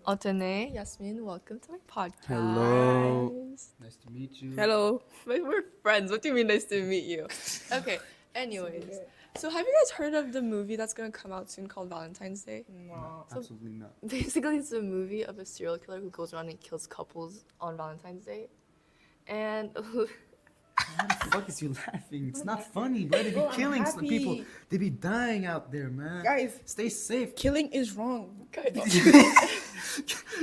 Altane, Yasmin, welcome to my podcast. Hello. Nice to meet you. Hello. But we're friends. What do you mean nice to meet you? Okay, anyways. So have you guys heard of the movie that's going to come out soon called Valentine's Day? No. So- Absolutely not. Basically, it's a movie of a serial killer who goes around and kills couples on Valentine's Day. And Why the fuck is you laughing? It's not funny, bro. They be Bro, I'm killing some happy. people. They be dying out there, man. Guys, Stay safe. killing is wrong.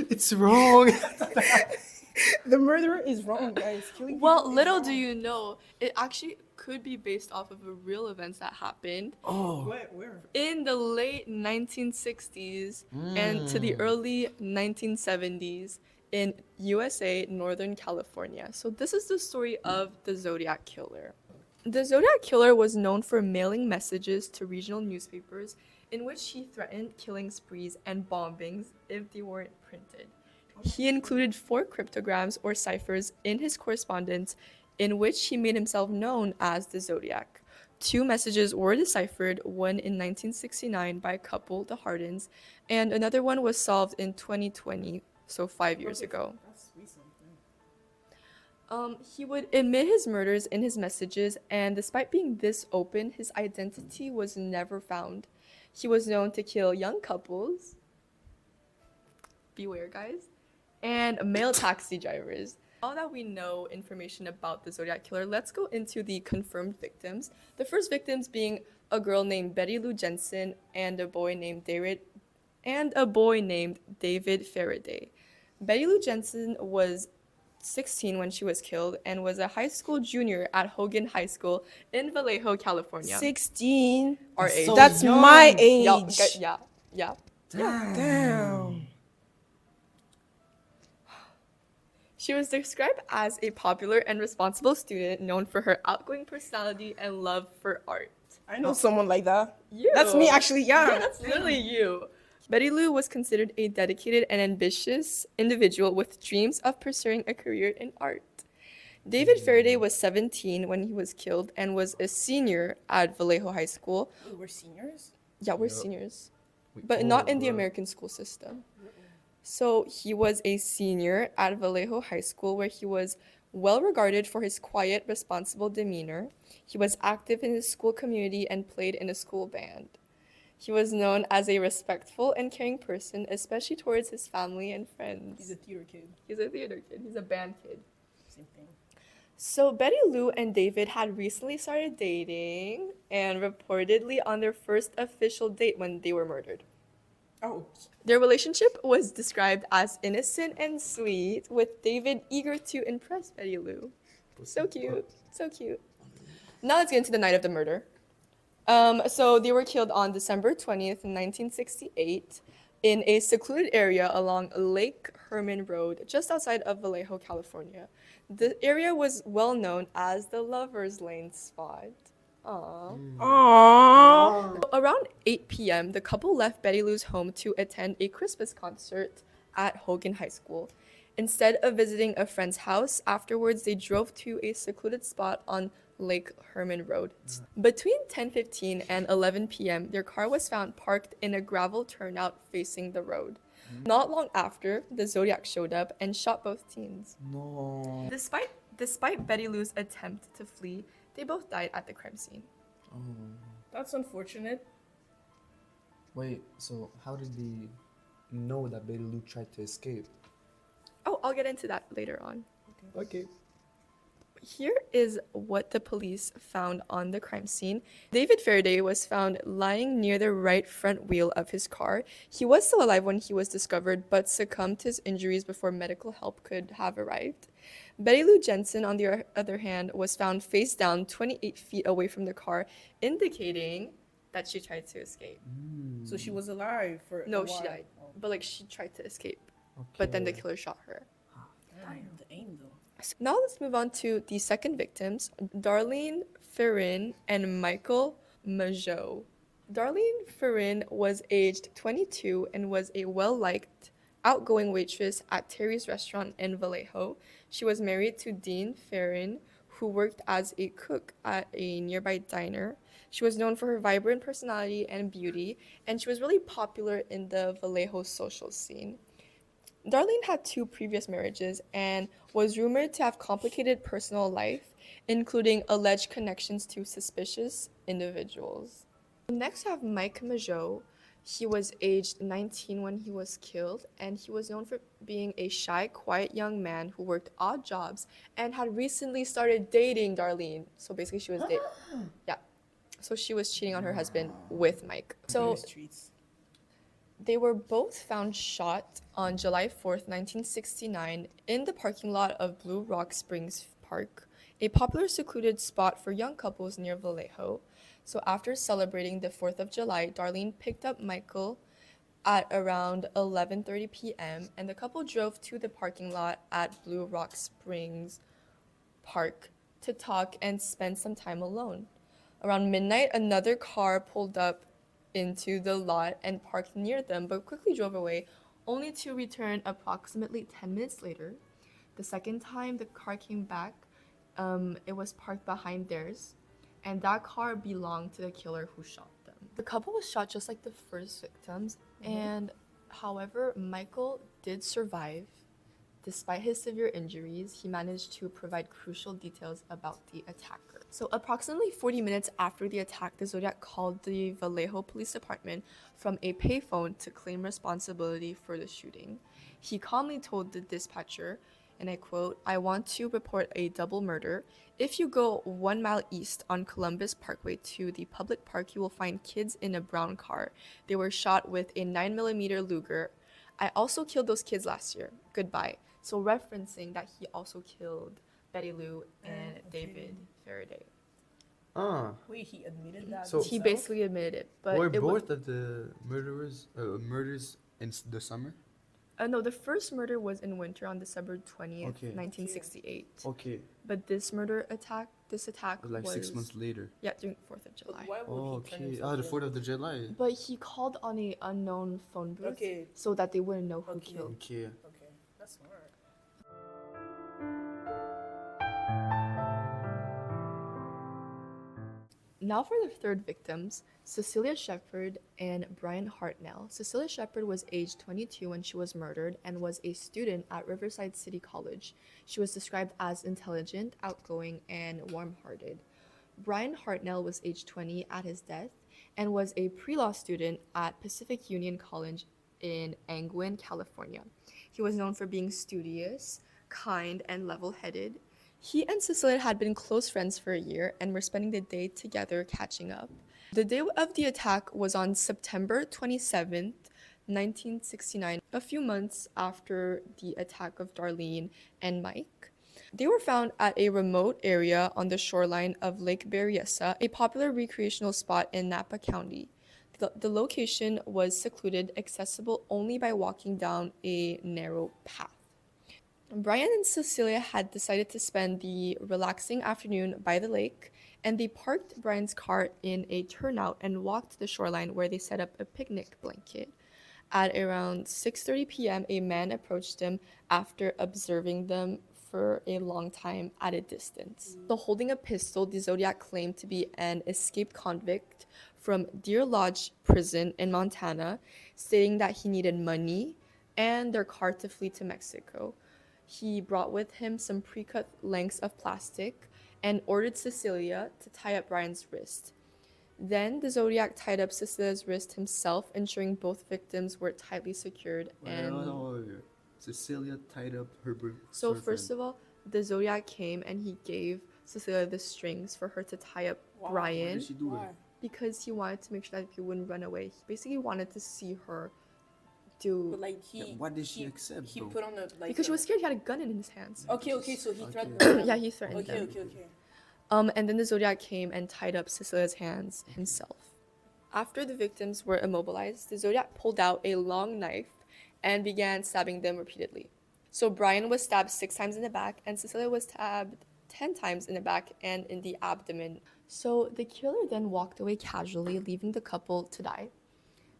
It's wrong. The murderer is wrong, guys. Killing well, people is little wrong. do you know, it actually could be based off of a real events that happened Oh. Where? in the late 1960s and to the early 1970s in USA, Northern California. So this is the story of the Zodiac Killer. The Zodiac Killer was known for mailing messages to regional newspapers in which he threatened killing sprees and bombings if they weren't printed. He included 4 cryptograms or ciphers in his correspondence in which he made himself known as the Zodiac. 2 messages were deciphered, one in 1969 by a couple, the Hardins, and another one was solved in 2020, so 5 years ago. That's recent. He would admit his murders in his messages, and despite being this open, his identity was never found. He was known to kill young couples, beware guys, and male taxi drivers. Now that we know information about the Zodiac Killer, let's go into the confirmed victims. The first victims being a girl named Betty Lou Jensen and a boy named David Faraday. Betty Lou Jensen was 16 when she was killed and was a high school junior at Hogan High School in Vallejo, California. 16. Our That's age. so That's young. my age. Yeah. Damn. She was described as a popular and responsible student known for her outgoing personality and love for art. I know someone like that. You. That's me, actually. Yeah. That's literally you. Betty Lou was considered a dedicated and ambitious individual with dreams of pursuing a career in art. David Faraday was 17 when he was killed and was a senior at Vallejo High School. We're seniors? Yeah, we're Yup. seniors, We but old, not in the bro. American school system. So he was a senior at Vallejo High School where he was well regarded for his quiet, responsible demeanor. He was active in his school community and played in a school band. He was known as a respectful and caring person, especially towards his family and friends. He's a theater kid. He's a theater kid. He's a band kid. Same thing. So Betty Lou and David had recently started dating and reportedly on their first official date when they were murdered. Oh. Their relationship was described as innocent and sweet, with David eager to impress Betty Lou. So cute. So cute. Now let's get into the night of the murder. So they were killed on December 20th, 1968, in a secluded area along Lake Herman Road, just outside of Vallejo, California. The area was well known as the Lover's Lane spot. Aww. Aww. Around 8 p.m., the couple left Betty Lou's home to attend a Christmas concert at Hogan High School. Instead of visiting a friend's house, afterwards they drove to a secluded spot on Lake Herman Road. Between 10:15 and 11 p.m., their car was found parked in a gravel turnout facing the road. Not long after, the Zodiac showed up and shot both teens. No. Despite Betty Lou's attempt to flee, they both died at the crime scene. Oh. That's unfortunate. Wait, so how did they know that Betty Lou tried to escape? Oh, I'll get into that later on. Okay. Here is what the police found on the crime scene. David Faraday was found lying near the right front wheel of his car. He was still alive when he was discovered, but succumbed to his injuries before medical help could have arrived. Betty Lou Jensen, on the other hand, was found face down 28 feet away from the car, indicating that she tried to escape. So she was alive for No, a she while. died. But like she tried to escape. But then the killer shot her. Damn, the aim though. So now let's move on to the second victims, Darlene Ferrin and Michael Majot. Darlene Ferrin was aged 22 and was a well-liked, outgoing waitress at Terry's restaurant in Vallejo. She was married to Dean Ferrin, who worked as a cook at a nearby diner. She was known for her vibrant personality and beauty, and she was really popular in the Vallejo social scene. Darlene had two previous marriages and was rumored to have complicated personal life, including alleged connections to suspicious individuals. Next, we have Mike Mageau. He was aged 19 when he was killed, and he was known for being a shy, quiet young man who worked odd jobs and had recently started dating Darlene. So basically, she was yeah. So she was cheating on her husband with Mike. So streets. they were both found shot on July 4th, 1969, in the parking lot of Blue Rock Springs Park, a popular secluded spot for young couples near Vallejo. So after celebrating the 4th of July, Darlene picked up Michael at around 11:30 p.m. and the couple drove to the parking lot at Blue Rock Springs Park to talk and spend some time alone. Around midnight, another car pulled up into the lot and parked near them, but quickly drove away, only to return approximately 10 minutes later. The second time the car came back, it was parked behind theirs, and that car belonged to the killer who shot them. The couple was shot just like the first victims, and however, Michael did survive. Despite his severe injuries, he managed to provide crucial details about the attacker. So approximately 40 minutes after the attack, the Zodiac called the Vallejo Police Department from a payphone to claim responsibility for the shooting. He calmly told the dispatcher, and I quote, "I want to report a double murder. If you go 1 mile east on Columbus Parkway to the public park, you will find kids in a brown car. They were shot with a 9mm Luger. I also killed those kids last year. Goodbye." So referencing that he also killed Betty Lou and David Faraday. Wait, he admitted that. So- He himself? basically admitted it, but Were it was both of the murders in the summer? no. The first murder was in winter on December 20th, Okay. 1968. Okay, But this attack like was 6 months later. yeah, during 4th of But July. why would Oh, he turn okay. himself Ah, the in? 4th of the July. But he called on a unknown phone booth Okay. so that they wouldn't know who Okay. killed. Okay. Okay, that's smart. Now for the third victims, Cecilia Shepard and Brian Hartnell. Cecilia Shepard was aged 22 when she was murdered and was a student at Riverside City College. She was described as intelligent, outgoing, and warm-hearted. Brian Hartnell was age 20 at his death and was a pre-law student at Pacific Union College in Angwin, California. He was known for being studious, kind, and level-headed. He and Cecilia had been close friends for a year and were spending the day together catching up. The day of the attack was on September 27th, 1969, a few months after the attack of Darlene and Mike. They were found at a remote area on the shoreline of Lake Berryessa, a popular recreational spot in Napa County. The location was secluded, accessible only by walking down a narrow path. Brian and Cecilia had decided to spend the relaxing afternoon by the lake, and they parked Brian's car in a turnout and walked to the shoreline where they set up a picnic blanket. At around 6:30 p.m., a man approached them after observing them for a long time at a distance. So holding a pistol, the Zodiac claimed to be an escaped convict from Deer Lodge Prison in Montana, stating that he needed money and their car to flee to Mexico. He brought with him some pre-cut lengths of plastic and ordered Cecilia to tie up Brian's wrist. Then the Zodiac tied up Cecilia's wrist himself, ensuring both victims were tightly secured. And Cecilia tied up her so first of all, the Zodiac came and he gave Cecilia the strings for her to tie up Why? Why Brian did she do Why? it? because he wanted to make sure that he wouldn't run away. He basically wanted to see her do But like Yeah, why did she accept, He though? put on a like. because she was scared. He had a gun in his hands. Okay, okay, so he Okay. threatened. them. Yeah, he threatened Okay, them. okay, okay. And then the Zodiac came and tied up Cecilia's hands himself. After the victims were immobilized, the Zodiac pulled out a long knife and began stabbing them repeatedly. So Brian was stabbed 6 times in the back, and Cecilia was stabbed 10 times in the back and in the abdomen. So the killer then walked away casually, leaving the couple to die.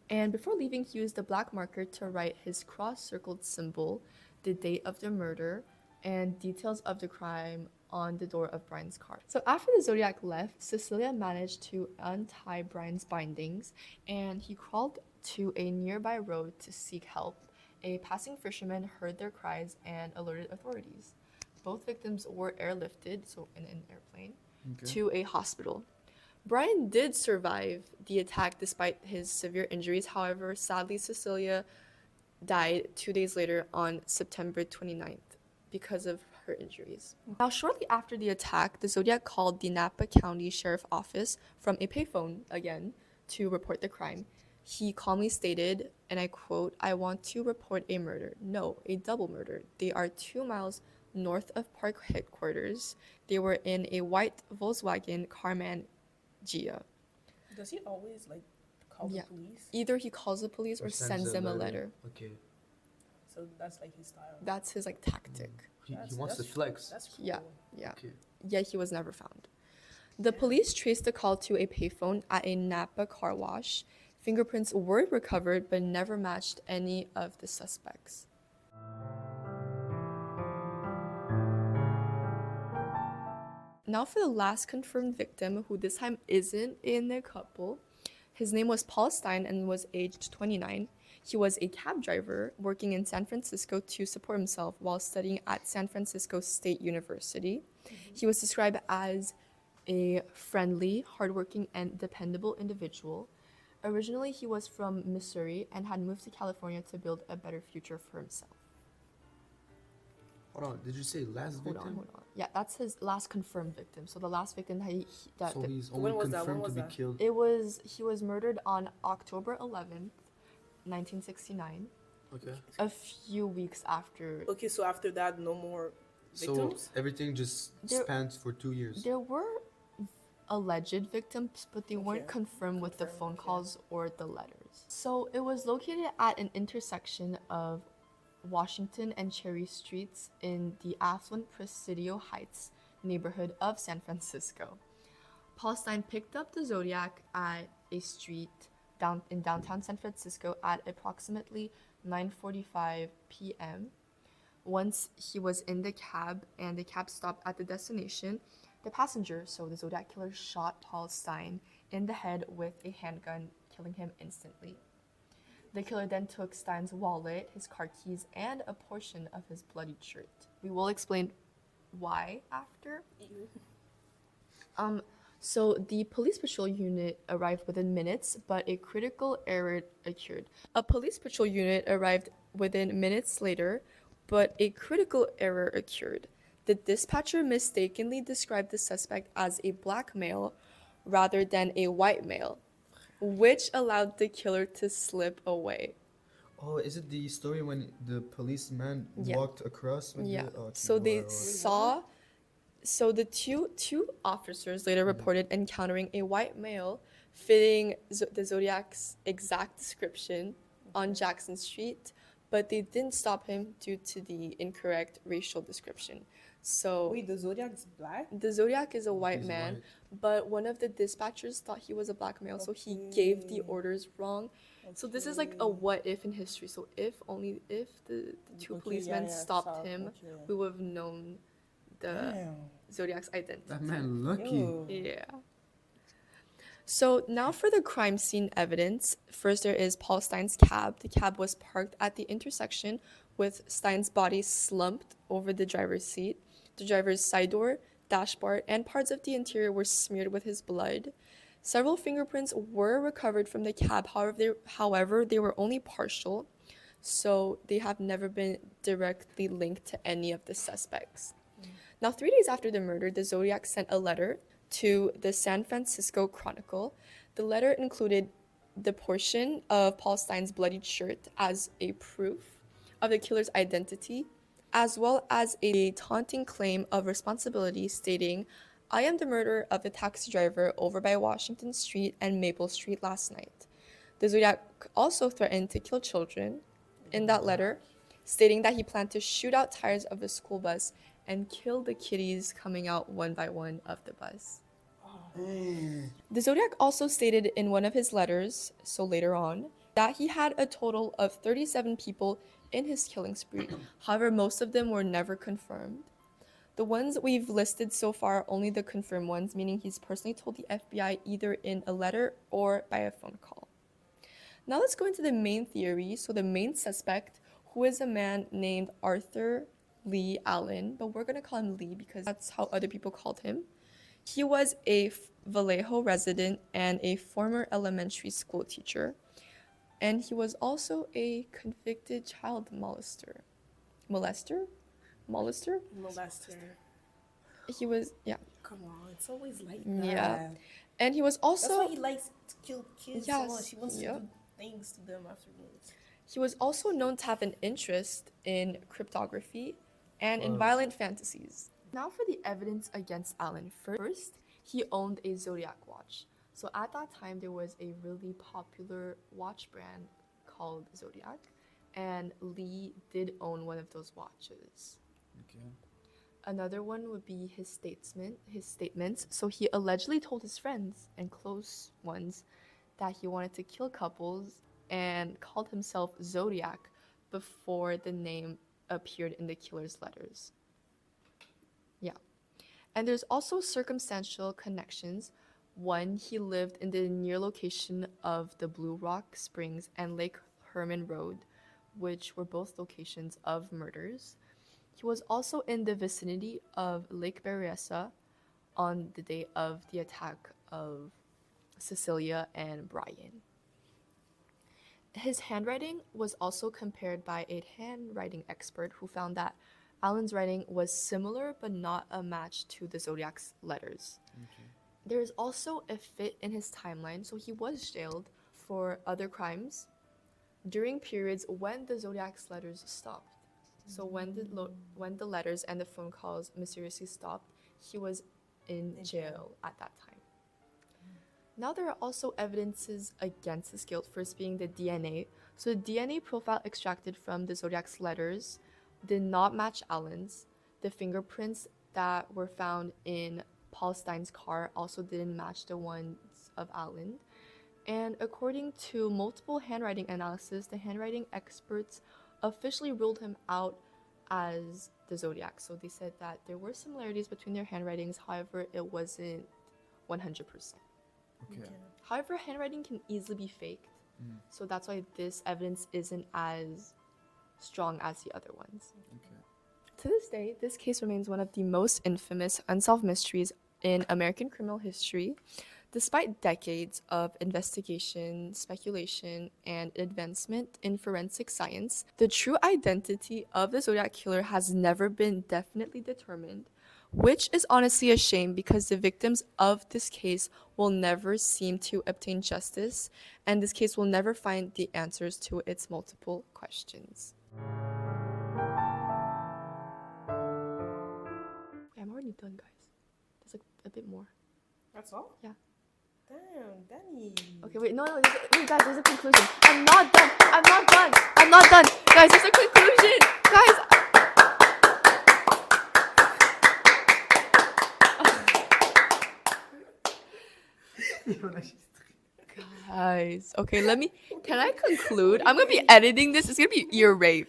And before leaving, he used a black marker to write his cross-circled symbol, the date of the murder, and details of the crime on the door of Brian's car. So after the Zodiac left, Cecilia managed to untie Brian's bindings, and he crawled to a nearby road to seek help. A passing fisherman heard their cries and alerted authorities. Both victims were airlifted, so in an airplane, to a hospital. Brian did survive the attack despite his severe injuries. However, sadly, Cecilia died 2 days later on September 29th because of her injuries. Now, shortly after the attack, the Zodiac called the Napa County Sheriff Office from a payphone again to report the crime. He calmly stated, and I quote, "I want to report a murder. No, a double murder. They are 2 miles north of park headquarters. They were in a white Volkswagen Carman Gia." Does he always like call Yeah. the police? Either he calls the police or sends them a letter. Okay. So that's like his style. That's his like tactic. He wants to flex. That's cool. Yeah. Okay. Yet he was never found. The police traced the call to a payphone at a Napa car wash. Fingerprints were recovered but never matched any of the suspects. Now for the last confirmed victim, who this time isn't in the couple. His name was Paul Stein and was aged 29. He was a cab driver working in San Francisco to support himself while studying at San Francisco State University. He was described as a friendly, hardworking, and dependable individual. Originally, he was from Missouri and had moved to California to build a better future for himself. Hold on. Did you say last victim? Hold on. Yeah, that's his last confirmed victim. So the last victim So he's When only was that? When confirmed was to be that? killed. he was murdered on October 11th, 1969. Okay. A few weeks after. Okay, so after that, no more victims. So everything just There- spans for 2 years. There were alleged victims, but they weren't Okay. confirmed with the Confirmed, phone okay. calls or the letters. So it was located at an intersection of Washington and Cherry Streets in the affluent Presidio Heights neighborhood of San Francisco. Paul Stein picked up the Zodiac at a street in downtown San Francisco at approximately 9:45 p.m. Once he was in the cab and the cab stopped at the destination, the passenger, so the Zodiac killer, shot Paul Stein in the head with a handgun, killing him instantly. The killer then took Stein's wallet, his car keys, and a portion of his bloodied shirt. We will explain why after. So the police patrol unit arrived within minutes, but a critical error occurred. A police patrol unit arrived within minutes later, but a critical error occurred. The dispatcher mistakenly described the suspect as a black male rather than a white male, which allowed the killer to slip away. Oh, is it the story when the policeman Yeah. walked across? With Yeah. The, okay, So they alright. saw. So the two officers later reported encountering a white male fitting the Zodiac's exact description on Jackson Street, but they didn't stop him due to the incorrect racial description. So Wait, the Zodiac's black? the Zodiac is a white He's man, white. but one of the dispatchers thought he was a black male, so he gave the orders wrong. So this is like a what if in history. So if the two Okay, policemen yeah, stopped stop, him, okay. we would have known the Damn. Zodiac's identity. That man lucky. Ew. Yeah. So now for the crime scene evidence. First, there is Paul Stein's cab. The cab was parked at the intersection with Stein's body slumped over the driver's seat. The driver's side door, dashboard, and parts of the interior were smeared with his blood. Several fingerprints were recovered from the cab. However, they were only partial, so they have never been directly linked to any of the suspects. Now, 3 days after the murder, the Zodiac sent a letter to the San Francisco Chronicle. The letter included the portion of Paul Stein's bloodied shirt as a proof of the killer's identity, as well as a taunting claim of responsibility stating, "I am the murderer of the taxi driver over by Washington Street and Maple Street last night." The Zodiac also threatened to kill children in that letter, stating that he planned to shoot out tires of the school bus and kill the kiddies coming out one by one of the bus. The Zodiac also stated in one of his letters, so later on, that he had a total of 37 people in his killing spree. However, most of them were never confirmed. The ones we've listed so far are only the confirmed ones, meaning he's personally told the FBI either in a letter or by a phone call. Now let's go into the main theory. So the main suspect, who is a man named Arthur Lee Allen, but we're gonna call him Lee because that's how other people called him. He was a Vallejo resident and a former elementary school teacher, and he was also a convicted child molester. Molester? Molester? Molester. He was, yeah. Come on, it's always like Yeah. that. And he was That's why also, he likes to kill kids so Yes, much. He wants yep. to do things to them afterwards. he was also known to have an interest in cryptography and in Wow. violent fantasies. Now for the evidence against Allen. First, he owned a Zodiac watch. So at that time, there was a really popular watch brand called Zodiac, and Lee did own one of those watches. Okay. Another one would be his statements. So he allegedly told his friends and close ones that he wanted to kill couples and called himself Zodiac before the name appeared in the killer's letters. Yeah. And there's also circumstantial connections. One, he lived in the near location of the Blue Rock Springs and Lake Herman Road, which were both locations of murders. He was also in the vicinity of Lake Berryessa on the day of the attack of Cecilia and Brian. His handwriting was also compared by a handwriting expert who found that Allen's writing was similar but not a match to the Zodiac's letters. Okay. There is also a fit in his timeline, so he was jailed for other crimes during periods when the Zodiac's letters stopped. So when the letters and the phone calls mysteriously stopped, he was in jail at that time. Now there are also evidences against his guilt, first being the DNA. So the DNA profile extracted from the Zodiac's letters did not match Allen's. The fingerprints that were found in Paul Stein's car also didn't match the ones of Allen. And according to multiple handwriting analysis, the handwriting experts officially ruled him out as the Zodiac. So they said that there were similarities between their handwritings, however, it wasn't 100%. Okay. However, handwriting can easily be faked, so that's why this evidence isn't as strong as the other ones. Okay. To this day, this case remains one of the most infamous unsolved mysteries in American criminal history. Despite decades of investigation, speculation, and advancement in forensic science, the true identity of the Zodiac killer has never been definitely determined, which is honestly a shame because the victims of this case will never seem to obtain justice, and this case will never find the answers to its multiple questions. Okay, I'm already done, guys. There's like a bit more. That's all? Yeah. Damn, Danny. Okay, wait, no, wait, guys, there's a conclusion. I'm not done. Guys, there's a conclusion. Guys. Guys, okay, can I conclude? I'm gonna be editing this. It's gonna be ear rape.